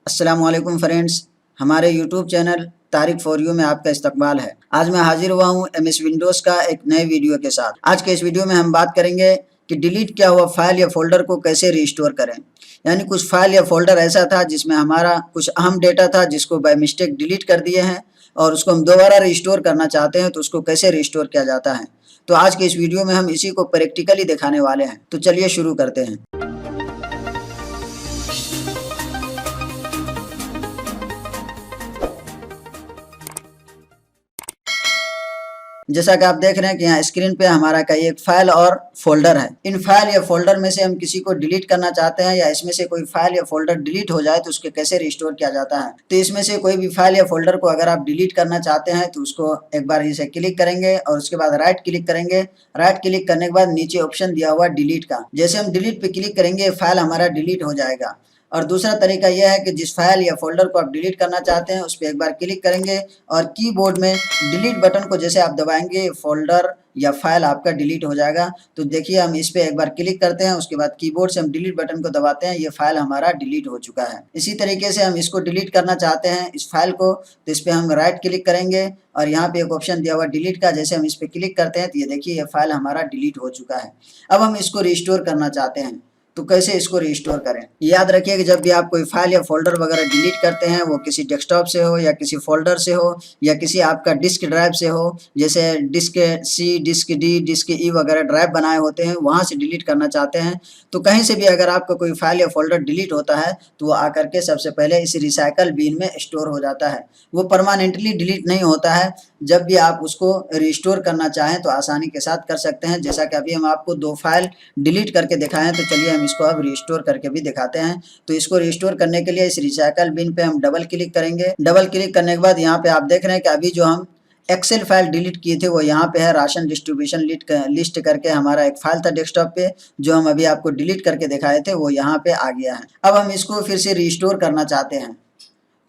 अस्सलामुअलैकुम फ्रेंड्स, हमारे YouTube channel Tariq for you में आपका इस्तकबाल है। आज मैं हाजिर हुआ हूँ एमएस विंडोज़ का एक नए वीडियो के साथ। आज के इस वीडियो में हम बात करेंगे कि डिलीट किया हुआ फाइल या फोल्डर को कैसे रिस्टोर करें। यानी कुछ फाइल या फोल्डर ऐसा था जिसमें हमारा कुछ अहम डेटा था जिसको बाय मिस्टेक डिलीट कर दिए हैं और उसको हम दोबारा रिस्टोर करना चाहते हैं, तो उसको कैसे रिस्टोर किया जाता है। तो आज के इस वीडियो में हम इसी को प्रैक्टिकली दिखाने वाले हैं। तो चलिए शुरू करते हैं। जैसा कि आप देख रहे हैं कि यहाँ स्क्रीन पे हमारा कई एक फाइल और फोल्डर है। इन फाइल या फोल्डर में से हम किसी को डिलीट करना चाहते हैं या इसमें से कोई फाइल या फोल्डर डिलीट हो जाए तो उसके कैसे रिस्टोर किया जाता है। तो इसमें से कोई भी फाइल या फोल्डर को अगर आप डिलीट करना चाहते हैं तो उसको एक बार इसे क्लिक करेंगे और उसके बाद राइट क्लिक करेंगे। राइट क्लिक करने के बाद नीचे ऑप्शन दिया हुआ डिलीट का, जैसे हम डिलीट पे क्लिक करेंगे फाइल हमारा डिलीट हो जाएगा। और दूसरा तरीका यह है कि जिस फाइल या फोल्डर को आप डिलीट करना चाहते हैं उस पर एक बार क्लिक करेंगे और कीबोर्ड में डिलीट बटन को जैसे आप दबाएंगे फोल्डर या फाइल आपका डिलीट हो जाएगा। तो देखिए हम इस पे एक बार क्लिक करते हैं, उसके बाद कीबोर्ड से हम डिलीट बटन को दबाते हैं, ये फाइल हमारा डिलीट हो चुका है। इसी तरीके से हम इसको डिलीट करना चाहते हैं इस फाइल को, तो इस पर हम राइट क्लिक करेंगे और यहाँ पे एक ऑप्शन दिया हुआ डिलीट का, जैसे हम इस पर क्लिक करते हैं तो ये देखिए ये फाइल हमारा डिलीट हो चुका है। अब हम इसको रिस्टोर करना चाहते हैं, तो कैसे इसको रिस्टोर करें। याद रखिए कि जब भी आप कोई फाइल या फोल्डर वगैरह डिलीट करते हैं, वो किसी डेस्कटॉप से हो या किसी फोल्डर से हो या किसी आपका डिस्क ड्राइव से हो, जैसे disk C, disk D, disk E वगैरह ड्राइव बनाए होते हैं, वहाँ से डिलीट करना चाहते हैं। तो कहीं से भी अगर आपका कोई फाइल या फोल्डर डिलीट होता है तो वो आकर के सबसे पहले इस रिसाइकल बिन में स्टोर हो जाता है। वो परमानेंटली डिलीट नहीं होता है। जब भी आप उसको रिस्टोर करना चाहें तो आसानी के साथ कर सकते हैं। जैसा कि अभी हम आपको 2 फाइल डिलीट करके दिखाएं, तो चलिए हम इसको अब रिस्टोर करके भी दिखाते हैं। तो इसको रिस्टोर करने के लिए इस रिसाइकल बिन पे हम डबल क्लिक करेंगे। डबल क्लिक करने के बाद यहाँ पे आप देख रहे हैं कि अभी जो हम एक्सेल फाइल डिलीट किए थे वो यहाँ पे है। राशन डिस्ट्रीब्यूशन लिस्ट करके हमारा एक फाइल था डेस्कटॉप पे, जो हम अभी आपको डिलीट करके दिखाए थे, वो यहाँ पे आ गया है। अब हम इसको फिर से रिस्टोर करना चाहते हैं,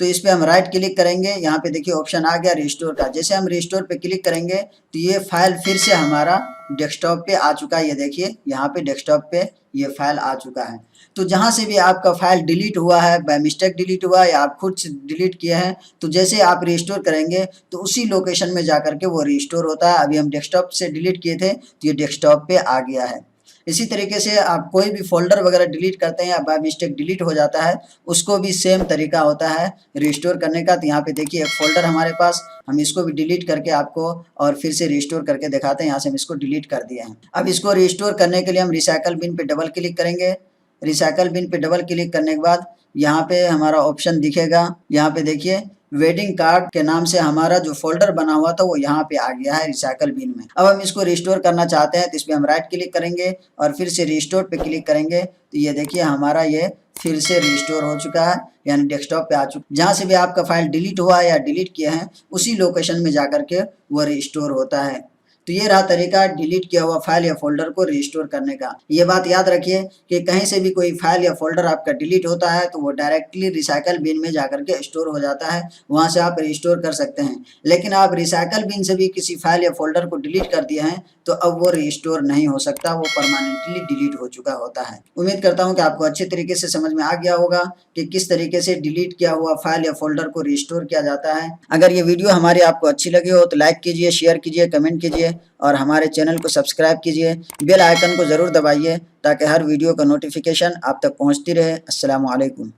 तो इस पे हम राइट क्लिक करेंगे। यहाँ पे देखिए ऑप्शन आ गया रिस्टोर का, जैसे हम रिस्टोर पे क्लिक करेंगे तो ये फाइल फिर से हमारा डेस्कटॉप पे आ चुका है। ये देखिए यहाँ पे डेस्कटॉप पे ये फाइल आ चुका है। तो जहाँ से भी आपका फाइल डिलीट हुआ है, बाय मिस्टेक डिलीट हुआ है या आप खुद से डिलीट किए हैं, तो जैसे आप रिस्टोर करेंगे तो उसी लोकेशन में जाकर के वो रिस्टोर होता है। अभी हम डेस्कटॉप से डिलीट किए थे तो ये डेस्कटॉप पे आ गया है। इसी तरीके से आप कोई भी फोल्डर वगैरह डिलीट करते हैं या बाय मिस्टेक डिलीट हो जाता है, उसको भी सेम तरीका होता है रिस्टोर करने का। तो यहाँ पे देखिए एक फोल्डर हमारे पास, हम इसको भी डिलीट करके आपको और फिर से रिस्टोर करके दिखाते हैं। यहाँ से हम इसको डिलीट कर दिए हैं। अब इसको रिस्टोर करने के लिए हम रिसाइकल बिन पे डबल क्लिक करेंगे। रिसाइकल बिन पे डबल क्लिक करने के बाद यहाँ पे हमारा ऑप्शन दिखेगा। यहाँ पे देखिए वेडिंग कार्ड के नाम से हमारा जो फोल्डर बना हुआ था वो यहाँ पे आ गया है रिसाइकल बिन में। अब हम इसको रिस्टोर करना चाहते हैं तो इस पर हम राइट क्लिक करेंगे और फिर से रिस्टोर पे क्लिक करेंगे, तो ये देखिए हमारा ये फिर से रिस्टोर हो चुका है, यानी डेस्कटॉप पे आ चुका। जहाँ से भी आपका फाइल डिलीट हुआ है या डिलीट किया है उसी लोकेशन में जाकर के वो रिस्टोर होता है। तो ये रहा तरीका डिलीट किया हुआ फाइल या फोल्डर को रिस्टोर करने का। ये बात याद रखिए कि कहीं से भी कोई फाइल या फोल्डर आपका डिलीट होता है तो वो डायरेक्टली रिसाइकल बिन में जाकर के स्टोर हो जाता है, वहां से आप रिस्टोर कर सकते हैं। लेकिन आप रिसाइकल बिन से भी किसी फाइल या फोल्डर को डिलीट कर दिए हैं तो अब वो रिस्टोर नहीं हो सकता, वो परमानेंटली डिलीट हो चुका होता है। उम्मीद करता हूँ कि आपको अच्छे तरीके से समझ में आ गया होगा कि किस तरीके से डिलीट किया हुआ फाइल या फोल्डर को रिस्टोर किया जाता है। अगर ये वीडियो हमारी आपको अच्छी लगी हो तो लाइक कीजिए, शेयर कीजिए, कमेंट कीजिए और हमारे चैनल को सब्सक्राइब कीजिए। बेल आइकन को ज़रूर दबाइए ताकि हर वीडियो का नोटिफिकेशन आप तक पहुंचती रहे। अस्सलामु अलैकुम।